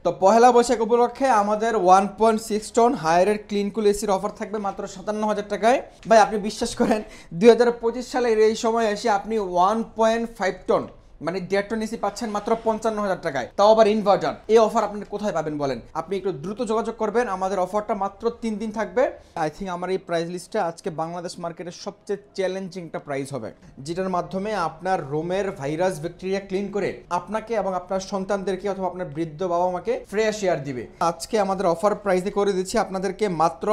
তো পহেলা বৈশাখ উপলক্ষে আমাদের 1.6 টন হায়ারের ক্লিন কুল এসির অফার থাকবে মাত্র 57,000 টাকায়। ভাই আপনি বিশ্বাস করেন 2025 সালের এই সময় এসে আপনি 1.5 টন মানে 1.5 টন এসি পাচ্ছেন মাত্র 55,000 টাকায়, তাও আবার ইনভার্টার। এই অফার আপনি কোথায় পাবেন বলেন? আপনি একটু দ্রুত যোগাযোগ করবেন, আমাদের অফারটা মাত্র 3 দিন থাকবে। আই থিঙ্ক আমার এই প্রাইস লিস্টে আজকে বাংলাদেশ মার্কেটের সবচেয়ে চ্যালেঞ্জিং একটা প্রাইস হবে, যেটার মাধ্যমে আপনার রোমের ভাইরাস ব্যাকটেরিয়া ক্লিন করে আপনাকে এবং আপনার সন্তানদেরকে অথবা আপনার বৃদ্ধ বাবা মাকে ফ্রেশ এয়ার দিবে। আজকে আমাদের অফার প্রাইসে করে দিচ্ছি আপনাদেরকে মাত্র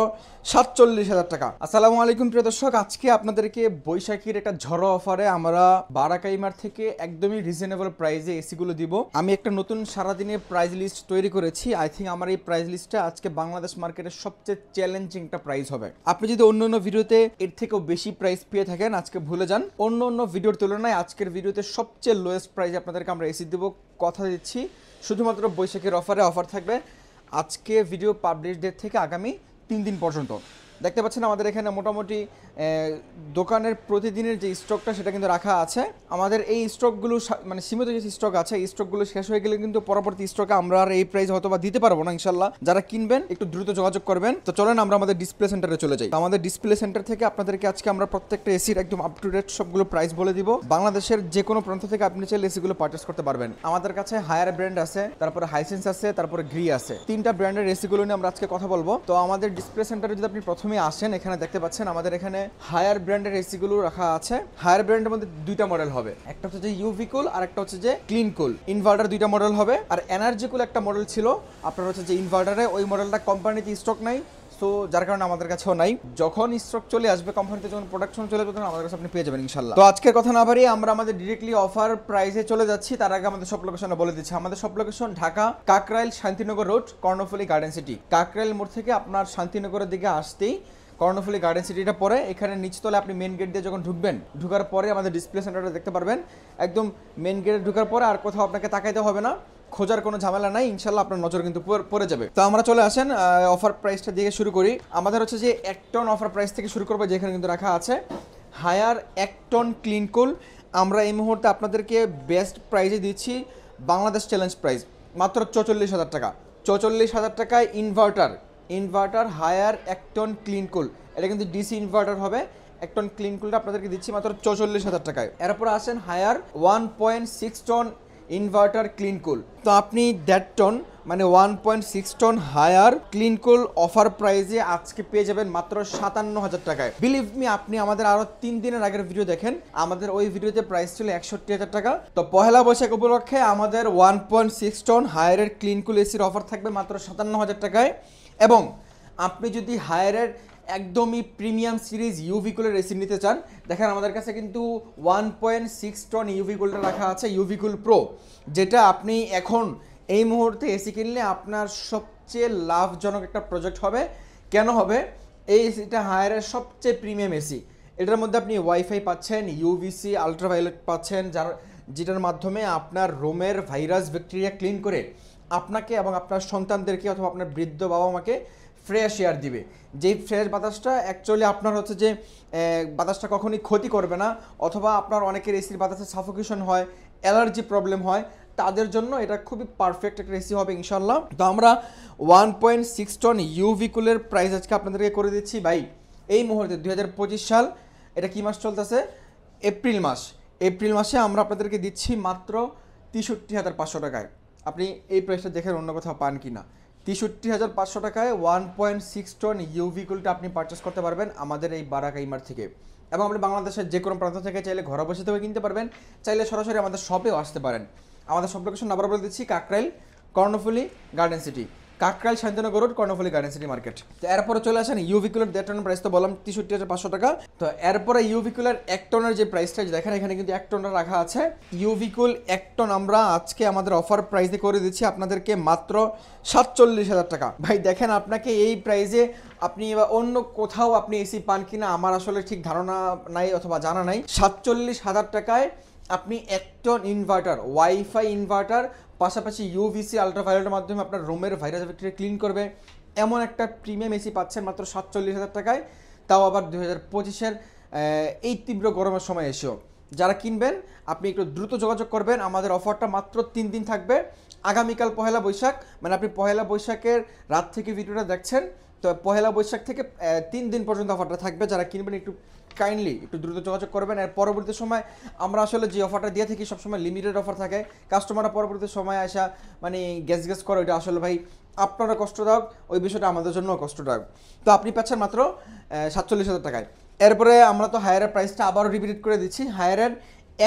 47,000 টাকা। আসসালামু আলাইকুম প্রিয় দর্শক, আজকে আপনাদেরকে বৈশাখীর একটা ঝড়ো অফারে আমরা বারাকাইমার থেকে একদমই রিজনেবল প্রাইসে এসিগুলো দিব। আমি একটা নতুন সারাদিনের প্রাইস লিস্ট তৈরি করেছি। আই থিঙ্ক আমার এই প্রাইস লিস্টটা আজকে বাংলাদেশ মার্কেটের সবচেয়ে চ্যালেঞ্জিং একটা প্রাইস হবে। আপনি যদি অন্য অন্য ভিডিওতে এর থেকেও বেশি প্রাইস পেয়ে থাকেন আজকে ভুলে যান। অন্য অন্য ভিডিওর তুলনায় আজকের ভিডিওতে সবচেয়ে লোয়েস্ট প্রাইসে আপনাদেরকে আমরা এসি দেবো, কথা দিচ্ছি। শুধুমাত্র বৈশাখীর অফারে অফার থাকবে আজকে ভিডিও পাবলিশ ডেট থেকে আগামী 3 দিন পর্যন্ত। দেখতে পাচ্ছেন আমাদের এখানে মোটামুটি দোকানের প্রতিদিনের যে স্টকটা সেটা কিন্তু রাখা আছে। আমাদের এই স্টকগুলো মানে সীমিত যে স্টক আছে এই স্টকগুলো শেষ হয়ে গেলে কিন্তু পরবর্তী স্টকে আমরা আর এই প্রাইস হয়তো বা দিতে পারবো না ইনশাল্লাহ। যারা কিনবেন একটু দ্রুত যোগাযোগ করবেন। তো চলেন আমরা আমাদের ডিসপ্লে সেন্টারে চলে যাই। আমাদের ডিসপ্লে সেন্টার থেকে আপনাদেরকে আজকে আমরা প্রত্যেকটা এসির একদম আপ টু ডেট সবগুলো প্রাইস বলে দিব। বাংলাদেশের যে কোনো প্রান্ত থেকে আপনি চাইলে এসিগুলো পারচেস করতে পারবেন। আমাদের কাছে হায়ার ব্র্যান্ড আছে, তারপরে হাইসেন্স আছে, তারপরে গ্রি আছে। 3টা ব্র্যান্ডের এসিগুলো নিয়ে আমরা আজকে কথা বলবো। তো আমাদের ডিসপ্লে সেন্টারে যদি আপনি প্রথমে আসেন, এখানে দেখতে পাচ্ছেন আমাদের এখানে হায়ার ব্র্যান্ডের এসিগুলো রাখা আছে। হায়ার ব্র্যান্ডের মধ্যে 2টা মডেল হবে, একটা হচ্ছে যে ইউভি কুল আর একটা হচ্ছে যে ক্লিন কুল। ইনভার্টার 2টা মডেল হবে, আর এনার্জি কুল একটা মডেল ছিল আপনার হচ্ছে যে ইনভার্টারে, ওই মডেলটা কোম্পানিতে স্টক নাই, তো যার কারণে আমাদের কাছেও নাই। যখন স্টক চলে আসবে কোম্পানিতে, যখন প্রোডাকশন চলে আসবে, তখন আমাদের কাছে আপনি পেয়ে যাবেন ইনশাল্লাহ। তো আজকের কথা না বাড়িয়ে আমরা আমাদের ডিরেক্টলি অফার প্রাইসে চলে যাচ্ছি। তার আগে আমাদের সব লোকেশন বলে দিচ্ছি। আমাদের সব location Dhaka Kakrail Shantinagar road, Karnaphuli garden city. Kakrail মোড় থেকে আপনার শান্তিনগরের দিকে আসতেই কর্ণফুলী গার্ডেন সিটিটা পরে, এখানে নিচতলে আপনি মেন গেট দিয়ে যখন ঢুকবেন, ঢুকার পরে আমাদের ডিসপ্লে সেন্টারটা দেখতে পারবেন। একদম মেন গেটে ঢুকার পরে আর কোথাও আপনাকে তাকাইতে হবে না, খোঁজার কোনো ঝামেলা নাই, ইনশাল্লাহ আপনার নজর কিন্তু পড়ে যাবে। তো আমরা চলে আসেন অফার প্রাইসটা দিয়ে শুরু করি। আমাদের হচ্ছে যে 1 টন অফার প্রাইস থেকে শুরু করবো, যেখানে কিন্তু রাখা আছে হায়ার 1 টন ক্লিন কুল। আমরা এই মুহূর্তে আপনাদেরকে বেস্ট প্রাইসে দিচ্ছি, বাংলাদেশ চ্যালেঞ্জ প্রাইস মাত্র 44,000 টাকা। 44,000 টাকায় inverter Haier 1 ton clean cool. এটা কিন্তু ডিসি ইনভার্টার হবে। 1 টন ক্লিন কুলটা আপনাদেরকে দিচ্ছি মাত্র 44,000 টাকায়। এরপর আসেন Haier 1.6 ton inverter clean cool. তো আপনি 1.5 টন মানে 1.6 ton Haier clean cool offer প্রাইসে আজকে পেয়ে যাবেন মাত্র 57,000 টাকায়। বিলিভ মি, আপনি আমাদের আরো 3 দিনের আগের ভিডিও দেখেন, আমাদের ওই ভিডিওতে প্রাইস ছিল 61,000 টাকা। তো পহেলা বৈশাখ উপলক্ষে আমাদের 1.6 টন হায়ারের ক্লিন কুল এসির অফার থাকবে মাত্র 57,000 টাকায়। এবং আপনি যদি হায়ারের একদমই প্রিমিয়াম সিরিজ ইউভি কুলের এসি নিতে চান, দেখেন আমাদের কাছে কিন্তু 1.6 টন ইউভি কুলটা রাখা আছে, ইউভি কুল প্রো, যেটা আপনি এখন এই মুহূর্তে এসি কিনলে আপনার সবচেয়ে লাভজনক একটা প্রজেক্ট হবে। কেন হবে? এই এসিটা হায়ারের সবচেয়ে প্রিমিয়াম এসি। এটার মধ্যে আপনি ওয়াইফাই পাচ্ছেন, ইউভিসি আলট্রাভায়োলেট পাচ্ছেন, যেটার মাধ্যমে আপনার রোমের ভাইরাস ব্যাকটেরিয়া ক্লিন করে আপনাকে এবং আপনার সন্তানদেরকে অথবা আপনার বৃদ্ধ বাবা মাকে ফ্রেশ এয়ার দিবে। যেই ফ্রেশ বাতাসটা অ্যাকচুয়ালি আপনার হচ্ছে যে বাতাসটা কখনই ক্ষতি করবে না, অথবা আপনার অনেকের এসির বাতাসে সাফোকেশন হয়, অ্যালার্জি প্রবলেম হয়, তাদের জন্য এটা খুবই পারফেক্ট একটা এসি হবে ইনশাল্লাহ। তো আমরা 1.6 টন ইউভি কুলের প্রাইস আজকে আপনাদেরকে করে দিচ্ছি ভাই এই মুহূর্তে 2025 সাল। এটা কি মাস চলতেছে? এপ্রিল মাস। এপ্রিল মাসে আমরা আপনাদেরকে দিচ্ছি মাত্র 63,500 টাকায়। আপনি এই প্রাইসটা দেখেন অন্য কোথাও পান কি না। 63,500 টাকায় 1.6 টন ইউভি কুলটা আপনি পারচেস করতে পারবেন আমাদের এই বারাকাইমার থেকে। এবং আপনি বাংলাদেশের যে কোনো প্রান্ত থেকে চাইলে ঘরে বসে থেকে কিনতে পারবেন, চাইলে সরাসরি আমাদের শপেও আসতে পারেন। আমাদের সব লোকেশন আবার বলে দিচ্ছি, Kakrail Karnaphuli garden city, Kakrail Shantinagar road, Karnaphuli garden city market. তো এরপরে চলে আসেন ইউভি কুলের 1.5 টনের প্রাইস তো বললাম 63,500 টাকা। তো এরপরে ইউভি কুলের 1 টনের যে প্রাইসটা দেখেন, এখানে কিন্তু 1 টনটা রাখা আছে। ইউভি কুল 1 টন আমরা আজকে আমাদের অফার প্রাইসে করে দিচ্ছি আপনাদেরকে মাত্র 47,000 টাকা। ভাই দেখেন, আপনাকে এই প্রাইসে আপনি অন্য কোথাও আপনি এসি পান কিনা আমার আসলে ঠিক ধারণা নাই অথবা জানা নাই। 47,000 টাকায় আপনি 1 টন ইনভার্টার, ওয়াইফাই ইনভার্টার, পাশাপাশি ইউভিসি আলট্রাভায়োলেটের মাধ্যমে আপনার রুমের ভাইরাস ব্যাকটেরিয়া ক্লিন করবে, এমন একটা প্রিমিয়াম এসি পাচ্ছেন মাত্র 47,000 টাকায়, তাও আবার 2025-এর এই তীব্র গরমের সময় এসেও। যারা কিনবেন আপনি একটু দ্রুত যোগাযোগ করবেন, আমাদের অফারটা মাত্র 3 দিন থাকবে। আগামীকাল পহেলা বৈশাখ, মানে আপনি পহেলা বৈশাখের রাত থেকে ভিডিওটা দেখছেন, তো পহেলা বৈশাখ থেকে 3 দিন পর্যন্ত অফারটা থাকবে। যারা কিনবেন একটু কাইন্ডলি একটু দ্রুত যোগাযোগ করবেন। আর পরবর্তী সময় আমরা আসলে যে অফারটা দিয়ে থাকি সবসময় লিমিটেড অফার থাকে, কাস্টমাররা পরবর্তী সময় আসা মানে গ্যাস করে, ওইটা আসলে ভাই আপনারা কষ্টদায়ক, ওই বিষয়টা আমাদের জন্য কষ্টদায়ক। তো আপনি পাচ্ছেন মাত্র 47,000 টাকায়। এরপরে আমরা তো হায়ারের প্রাইসটা আবারও রিপিট করে দিচ্ছি। হায়ারের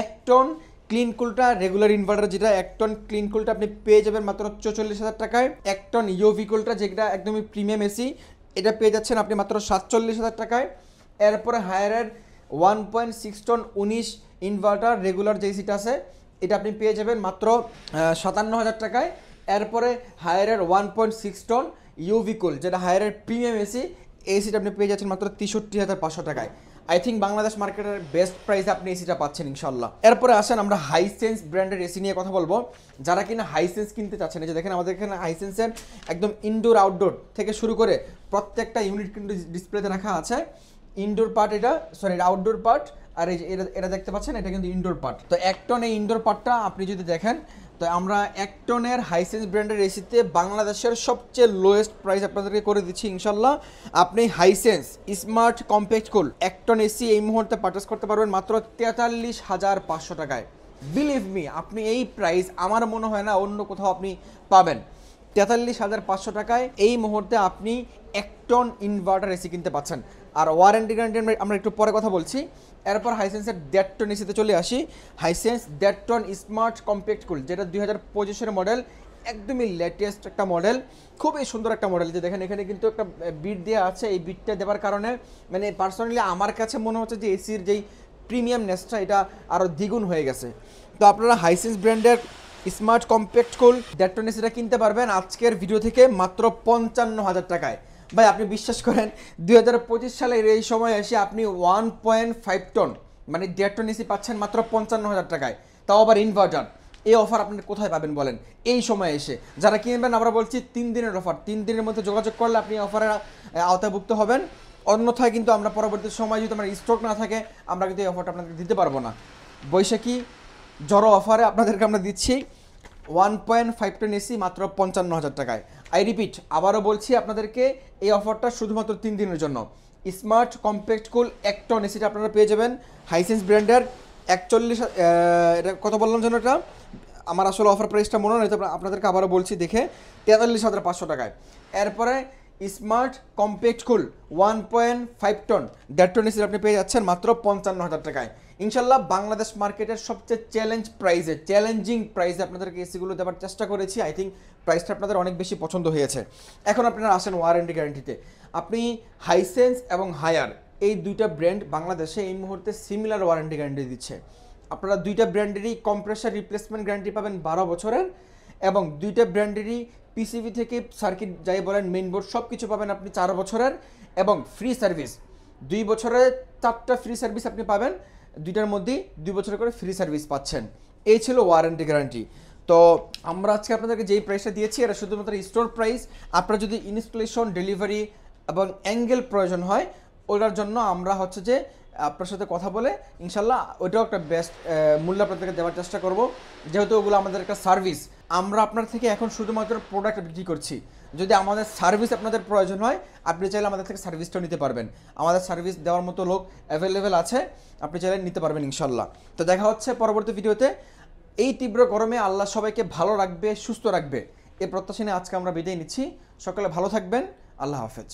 1 টন ক্লিন কুলটা রেগুলার ইনভার্টার, যেটা 1 টন ক্লিন কুলটা আপনি পেয়ে যাবেন মাত্র 44,000 টাকায়। 1 টন ইউভি কুলটা যেটা একদমই প্রিমিয়াম এসি, এটা পেয়ে যাচ্ছেন আপনি মাত্র 47,000 টাকায়। এরপরে হায়ারের 1.6 টন 19 ইনভার্টার রেগুলার যে এসিটা আছে, এটা আপনি পেয়ে যাবেন মাত্র 57,000 টাকায়। এরপরে হায়ারের 1.6 টন ইউভি কুল, যেটা হায়ারের প্রিমিয়াম এসি, এসিটা আপনি পেয়ে যাচ্ছেন মাত্র 63,500 টাকায়। আই থিঙ্ক বাংলাদেশ মার্কেটের বেস্ট প্রাইসে আপনি এসিটা পাচ্ছেন ইনশাল্লাহ। এরপরে আসেন আমরা হাইসেন্স ব্র্যান্ডের এসি নিয়ে কথা বলবো। যারা কিনা হাইসেন্স কিনতে চাচ্ছেন, এই যে দেখেন আমাদের এখানে হাইসেন্সের একদম ইনডোর আউটডোর থেকে শুরু করে প্রত্যেকটা ইউনিট কিন্তু ডিসপ্লেতে রাখা আছে। ইনডোর পার্ট এটা, সরি এটা আউটডোর পার্ট, আর এই যে এটা দেখতে পাচ্ছেন এটা কিন্তু ইনডোর পার্ট। তো 1 টন এই ইনডোর পার্টটা আপনি যদি দেখেন, তো আমরা 1 টনের হাইসেন্স ব্র্যান্ডের এসিতে বাংলাদেশের সবচেয়ে লোয়েস্ট প্রাইস আপনাদেরকে করে দিচ্ছি ইনশাল্লাহ। আপনি হাইসেন্স স্মার্ট কম্প্যাক্ট কুল 1 টন এসি এই মুহূর্তে পারচেস করতে পারবেন মাত্র 43,500 টাকায়। বিলিভ মি, আপনি এই প্রাইস আমার মনে হয় না অন্য কোথাও আপনি পাবেন। 43,500 টাকায় এই মুহূর্তে আপনি 1 টন ইনভার্টার এসি কিনতে পাচ্ছেন। আর ওয়ারেন্টি গ্যারান্টি আমরা একটু পরে কথা বলছি। এরপর হাইসেন্সের 1.5 টন এসিতে চলে আসি। হাইসেন্স 1.5 টন স্মার্ট কম্প্যাক্ট কুল, যেটা 2025-এর মডেল, একদমই লেটেস্ট একটা মডেল, খুবই সুন্দর একটা মডেল। যে দেখেন এখানে কিন্তু একটা বিট দেওয়া আছে, এই বিটটা দেওয়ার কারণে মানে পার্সোনালি আমার কাছে মনে হচ্ছে যে এসির যেই প্রিমিয়ামনেসটা এটা আরও দ্বিগুণ হয়ে গেছে। তো আপনারা হাইসেন্স ব্র্যান্ডের স্মার্ট কম্প্যাক্ট কুল 1.5 টন এসিটা কিনতে পারবেন আজকের ভিডিও থেকে মাত্র 55,000 টাকায়। ভাই আপনি বিশ্বাস করেন 2025 সালের এই সময় এসে আপনি 1.5 টন মানে 1.5 টন এসি পাচ্ছেন মাত্র 55,000 টাকায়, তাও আবার ইনভার্টার। এই অফার আপনি কোথায় পাবেন বলেন এই সময় এসে? যারা কিনবেন আমরা বলছি 3 দিনের অফার, 3 দিনের মধ্যে যোগাযোগ করলে আপনি অফারের আওতাভুক্ত হবেন। অন্যথায় কিন্তু আমরা পরবর্তী সময় যদি আমার স্টক না থাকে আমরা কিন্তু এই অফারটা আপনাদেরকে দিতে পারবো না। বৈশাখী জড়ো অফারে আপনাদেরকে আমরা দিচ্ছি 1.5 টন এসি মাত্র 55,000 টাকায়। আই রিপিট, আবারও বলছি আপনাদেরকে এই অফারটা শুধুমাত্র 3 দিনের জন্য। স্মার্ট কম্প্যাক্ট কুল 1 টন এসিটা আপনারা পেয়ে যাবেন হাইসেন্স ব্র্যান্ডের 41, এটা কত বললাম যেন, এটা আমার আসলে অফার প্রাইসটা মনে নেই, তো আপনাদেরকে আবারও বলছি দেখে, 43,500 টাকায়। এরপরে স্মার্ট কম্প্যাক্ট কুল 1.5 টন 1.5 টন এসি আপনি পেয়ে যাচ্ছেন মাত্র 55,000 টাকায়। ইনশাল্লাহ বাংলাদেশ মার্কেটের সবচেয়ে চ্যালেঞ্জিং প্রাইসে আপনাদেরকে এসিগুলো দেওয়ার চেষ্টা করেছি। আই থিঙ্ক প্রাইসটা আপনাদের অনেক বেশি পছন্দ হয়েছে। এখন আপনারা আসেন ওয়ারেন্টি গ্যারান্টিতে। আপনি হাইসেন্স এবং হায়ার এই দুইটা ব্র্যান্ড বাংলাদেশে এই মুহূর্তে সিমিলার ওয়ারেন্টি গ্যারান্টি দিচ্ছে। আপনারা দুইটা ব্র্যান্ডেরই কম্প্রেসার রিপ্লেসমেন্ট গ্যারান্টি পাবেন 12 বছরের, এবং দুইটা ব্র্যান্ডেরই পিসিবি থেকে সার্কিট যাই বলেন মেইনবোর্ড সব কিছু পাবেন আপনি 4 বছরের, এবং ফ্রি সার্ভিস 2 বছরের 4টা ফ্রি সার্ভিস আপনি পাবেন, দুইটার মধ্যেই 2 বছর করে ফ্রি সার্ভিস পাচ্ছেন। এই ছিল ওয়ারেন্টি গ্যারান্টি। তো আমরা আজকে আপনাদেরকে যেই প্রাইসটা দিয়েছি এটা শুধুমাত্র স্টোর প্রাইস। আপনার যদি ইনস্টলেশন, ডেলিভারি এবং অ্যাঙ্গেল প্রয়োজন হয় ওটার জন্য আমরা হচ্ছে যে আপনার সাথে কথা বলে ইনশাল্লাহ ওইটাও একটা বেস্ট মূল্য আপনাদেরকে দেওয়ার চেষ্টা করব, যেহেতু ওগুলো আমাদের একটা সার্ভিস। আমরা আপনার থেকে এখন শুধুমাত্র প্রোডাক্ট বিক্রি করছি। যদি আমাদের সার্ভিস আপনাদের প্রয়োজন হয় আপনি চাইলে আমাদের থেকে সার্ভিসটাও নিতে পারবেন। আমাদের সার্ভিস দেওয়ার মতো লোক অ্যাভেলেবেল আছে, আপনি চাইলে নিতে পারবেন ইনশাল্লাহ। তো দেখা হচ্ছে পরবর্তী ভিডিওতে। এই তীব্র গরমে আল্লাহ সবাইকে ভালো রাখবে, সুস্থ রাখবে, এই প্রত্যাশা নিয়ে আজকে আমরা বিদায় নিচ্ছি। সকলে ভালো থাকবেন, আল্লাহ হাফেজ।